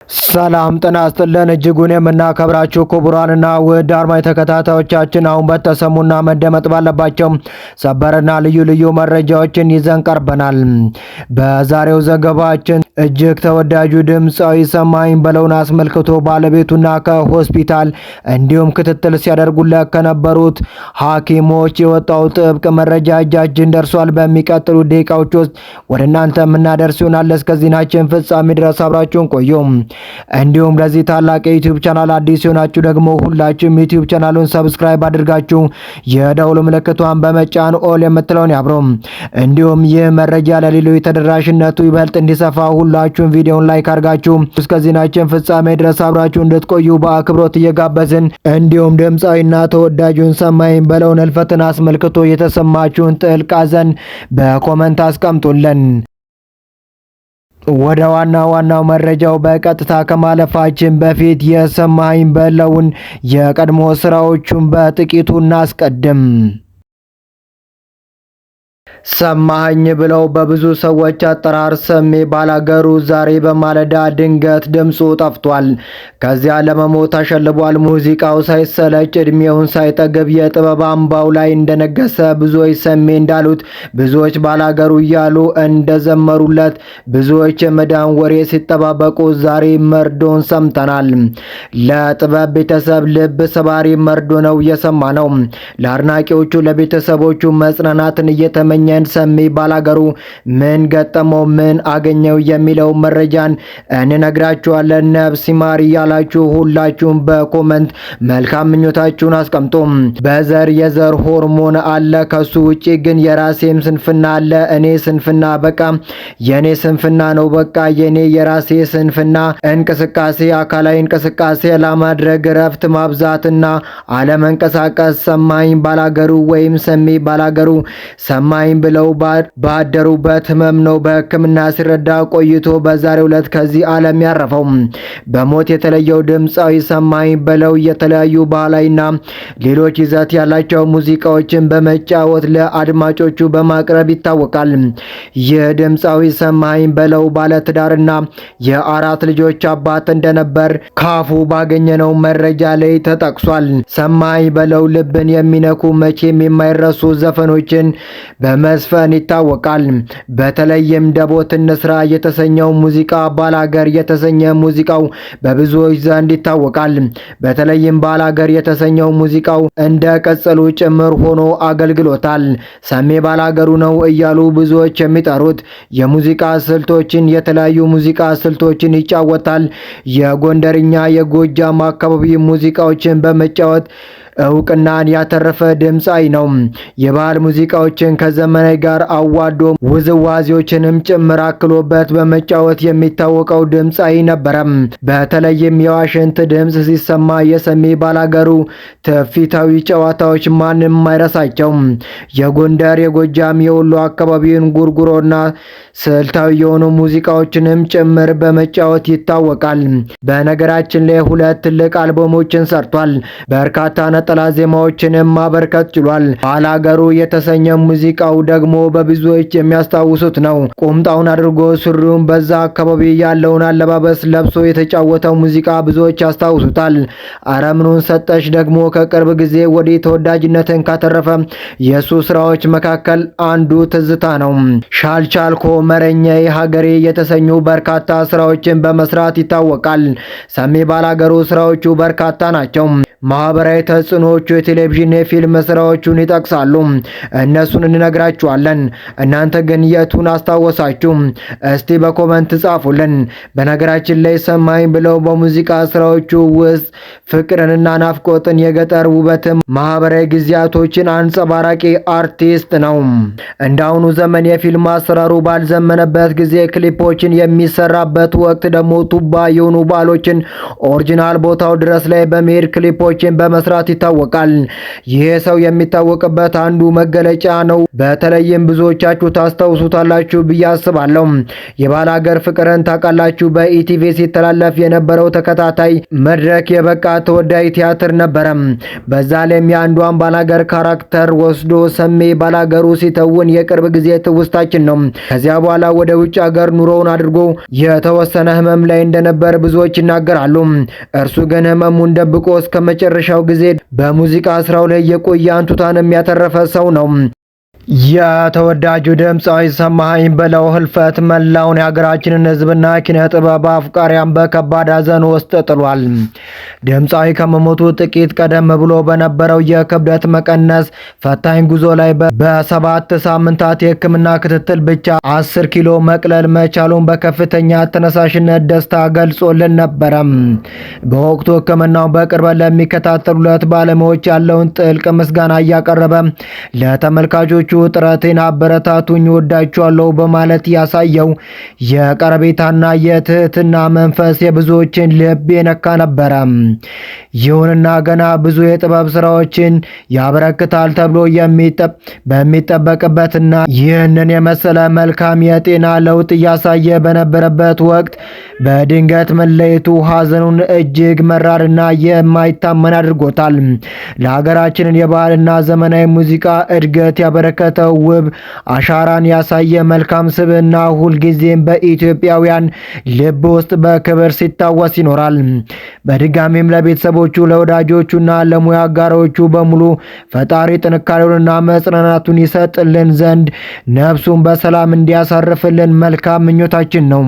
ሰላም ጤና ይስጥልን እጅጉን የምናከብራችሁ ክቡራንና ውድ አድማጭ ተከታታዮቻችን አሁን በተሰሙና መደመጥ ባለባቸው ሰበርና ልዩ ልዩ መረጃዎችን ይዘን ቀርበናል። በዛሬው ዘገባችን እጅግ ተወዳጁ ድምፃዊ ሰማኸኝ በለውን አስመልክቶ ባለቤቱና ከሆስፒታል እንዲሁም ክትትል ሲያደርጉለት ከነበሩት ሐኪሞች የወጣው ጥብቅ መረጃ እጃችን ደርሷል። በሚቀጥሉ ደቂቃዎች ውስጥ ወደ እናንተ የምናደርስ ይሆናል። እስከ ዜናችን ፍጻሜ ድረስ አብራችሁን ቆዩ። እንዲሁም ለዚህ ታላቅ የዩቲዩብ ቻናል አዲስ የሆናችሁ ደግሞ ሁላችሁም ዩቲዩብ ቻናሉን ሰብስክራይብ አድርጋችሁ የደውል ምልክቷን በመጫን ኦል የምትለውን ያብሩ። እንዲሁም ይህ መረጃ ለሌሎች ተደራሽነቱ ይበልጥ እንዲሰፋ ሁላችሁም ቪዲዮውን ላይክ አድርጋችሁ እስከ ዜናችን ፍጻሜ ድረስ አብራችሁ እንድትቆዩ በአክብሮት እየጋበዝን እንዲሁም ድምፃዊና ተወዳጁን ሰማኸኝ በለውን ህልፈትን አስመልክቶ የተሰማችሁን ጥልቅ ሐዘን በኮመንት አስቀምጡልን። ወደ ዋናው መረጃው በቀጥታ ከማለፋችን በፊት የሰማኸኝ በለውን የቀድሞ ስራዎቹን በጥቂቱ እናስቀድም። ሰማኸኝ ብለው በብዙ ሰዎች አጠራር ሰሜ ባላገሩ ዛሬ በማለዳ ድንገት ድምፁ ጠፍቷል። ከዚያ ለመሞት አሸልቧል። ሙዚቃው ሳይሰለች እድሜውን ሳይጠግብ የጥበብ አምባው ላይ እንደነገሰ ብዙዎች ሰሜ እንዳሉት፣ ብዙዎች ባላገሩ እያሉ እንደዘመሩለት፣ ብዙዎች የመዳን ወሬ ሲጠባበቁ ዛሬ መርዶን ሰምተናል። ለጥበብ ቤተሰብ ልብ ሰባሪ መርዶ ነው የሰማ ነው። ለአድናቂዎቹ ለቤተሰቦቹ መጽናናትን እየተመኘ ሰሜ ባላገሩ ምን ገጠመው ምን አገኘው የሚለው መረጃን እንነግራችኋለን። ነፍስ ይማር ያላችሁ ሁላችሁም በኮመንት መልካም ምኞታችሁን አስቀምጡ። በዘር የዘር ሆርሞን አለ፣ ከሱ ውጪ ግን የራሴም ስንፍና አለ። እኔ ስንፍና በቃ የኔ ስንፍና ነው በቃ የኔ የራሴ ስንፍና። እንቅስቃሴ አካላዊ እንቅስቃሴ ለማድረግ ረፍት ማብዛትና አለመንቀሳቀስ። ሰማኸኝ ባላገሩ ወይም ሰሜ ባላገሩ ሰማኸኝ ብለው ባደሩበት ህመም ነው በሕክምና ሲረዳ ቆይቶ በዛሬው ዕለት ከዚህ ዓለም ያረፈው። በሞት የተለየው ድምፃዊ ሰማኸኝ በለው የተለያዩ ባህላዊና ሌሎች ይዘት ያላቸው ሙዚቃዎችን በመጫወት ለአድማጮቹ በማቅረብ ይታወቃል። ይህ ድምፃዊ ሰማኸኝ በለው ባለትዳርና የአራት ልጆች አባት እንደነበር ካፉ ባገኘነው መረጃ ላይ ተጠቅሷል። ሰማኸኝ በለው ልብን የሚነኩ መቼም የማይረሱ ዘፈኖችን በመስፈን ይታወቃል። በተለይም ደቦት እንስራ የተሰኘው ሙዚቃ፣ ባላገር የተሰኘ ሙዚቃው በብዙዎች ዘንድ ይታወቃል። በተለይም ባላገር የተሰኘው ሙዚቃው እንደ ቅጽሉ ጭምር ሆኖ አገልግሎታል። ሰሜ ባላገሩ ነው እያሉ ብዙዎች የሚጠሩት የሙዚቃ ስልቶችን የተለያዩ ሙዚቃ ስልቶችን ይጫወታል። የጎንደርኛ የጎጃም አካባቢ ሙዚቃዎችን በመጫወት እውቅናን ያተረፈ ድምፃዊ ነው። የባህል ሙዚቃዎችን ከዘመናዊ ጋር አዋዶ ውዝዋዜዎችንም ጭምር አክሎበት በመጫወት የሚታወቀው ድምፃዊ ነበረ። በተለይም የዋሽንት ድምፅ ሲሰማ የሰሜ ባላገሩ ትውፊታዊ ጨዋታዎች ማንም አይረሳቸው። የጎንደር፣ የጎጃም፣ የወሎ አካባቢውን ጉርጉሮና ስልታዊ የሆኑ ሙዚቃዎችንም ጭምር በመጫወት ይታወቃል። በነገራችን ላይ 2 ትልቅ አልበሞችን ሰርቷል። በርካታ ነጠላ ዜማዎችንም ማበርከት ችሏል። ባላገሩ የተሰኘ ሙዚቃው ደግሞ በብዙዎች የሚያስታውሱት ነው። ቁምጣውን አድርጎ ሱሪውን በዛ አካባቢ ያለውን አለባበስ ለብሶ የተጫወተው ሙዚቃ ብዙዎች ያስታውሱታል። አረምኑን ሰጠሽ ደግሞ ከቅርብ ጊዜ ወዲህ ተወዳጅነትን ካተረፈ የሱ ስራዎች መካከል አንዱ ትዝታ ነው። ሻልቻልኮ፣ መረኛዬ፣ ሀገሬ የተሰኙ በርካታ ስራዎችን በመስራት ይታወቃል። ሰሜ ባላገሩ ስራዎቹ በርካታ ናቸው። ማህበራዊ ተጽዕኖዎቹ የቴሌቪዥን የፊልም ስራዎቹን ይጠቅሳሉ። እነሱን እንነግራችኋለን። እናንተ ግን የቱን አስታወሳችሁ? እስቲ በኮመንት ጻፉልን። በነገራችን ላይ ሰማኸኝ ብለው በሙዚቃ ስራዎቹ ውስጥ ፍቅርንና ናፍቆትን፣ የገጠር ውበትን፣ ማህበራዊ ጊዜያቶችን አንጸባራቂ አርቲስት ነው። እንዳሁኑ ዘመን የፊልም አሰራሩ ባልዘመነበት ጊዜ ክሊፖችን የሚሰራበት ወቅት ደግሞ ቱባ የሆኑ ባህሎችን ኦሪጂናል ቦታው ድረስ ላይ በመሄድ ክሊፖች ስራዎችን በመስራት ይታወቃል። ይህ ሰው የሚታወቅበት አንዱ መገለጫ ነው። በተለይም ብዙዎቻችሁ ታስታውሱታላችሁ ብዬ አስባለሁ። የባላገር ፍቅርን ታውቃላችሁ? በኢቲቪ ሲተላለፍ የነበረው ተከታታይ መድረክ የበቃ ተወዳጅ ቲያትር ነበረ። በዛ ላይም የአንዷን ባላገር ካራክተር ወስዶ ሰሜ ባላገሩ ሲተውን የቅርብ ጊዜ ትውስታችን ነው። ከዚያ በኋላ ወደ ውጭ ሀገር ኑሮውን አድርጎ የተወሰነ ህመም ላይ እንደነበር ብዙዎች ይናገራሉ። እርሱ ግን ህመሙን ደብቆ እስከ መጨረሻው ጊዜ በሙዚቃ ስራው ላይ የቆየ አንቱታን የሚያተረፈ ሰው ነው። የተወዳጁ ድምፃዊ ሰማኸኝ በለው ህልፈት መላውን የሀገራችንን ህዝብና ኪነ ጥበብ አፍቃሪያን በከባድ ሐዘን ውስጥ ጥሏል። ድምፃዊ ከመሞቱ ጥቂት ቀደም ብሎ በነበረው የክብደት መቀነስ ፈታኝ ጉዞ ላይ በ7 ሳምንታት የህክምና ክትትል ብቻ 10 ኪሎ መቅለል መቻሉን በከፍተኛ ተነሳሽነት ደስታ ገልጾልን ነበረ። በወቅቱ ህክምናው በቅርበት ለሚከታተሉለት ባለሙያዎች ያለውን ጥልቅ ምስጋና እያቀረበ ለተመልካቾቹ ጥረቴን አበረታቱኝ ወዳችኋለሁ በማለት ያሳየው የቀረቤታና የትህትና መንፈስ የብዙዎችን ልብ የነካ ነበረ። ይሁንና ገና ብዙ የጥበብ ስራዎችን ያበረክታል ተብሎ በሚጠበቅበትና ይህንን የመሰለ መልካም የጤና ለውጥ እያሳየ በነበረበት ወቅት በድንገት መለየቱ ሐዘኑን እጅግ መራርና የማይታመን አድርጎታል። ለሀገራችንን የባህልና ዘመናዊ ሙዚቃ እድገት ያበረከተው ውብ አሻራን ያሳየ መልካም ስብዕና ሁልጊዜም በኢትዮጵያውያን ልብ ውስጥ በክብር ሲታወስ ይኖራል። በድጋሚም ለቤተሰቦቹ ለወዳጆቹና ለሙያ አጋሮቹ በሙሉ ፈጣሪ ጥንካሬውንና መጽናናቱን ይሰጥልን ዘንድ ነፍሱን በሰላም እንዲያሳርፍልን መልካም ምኞታችን ነው።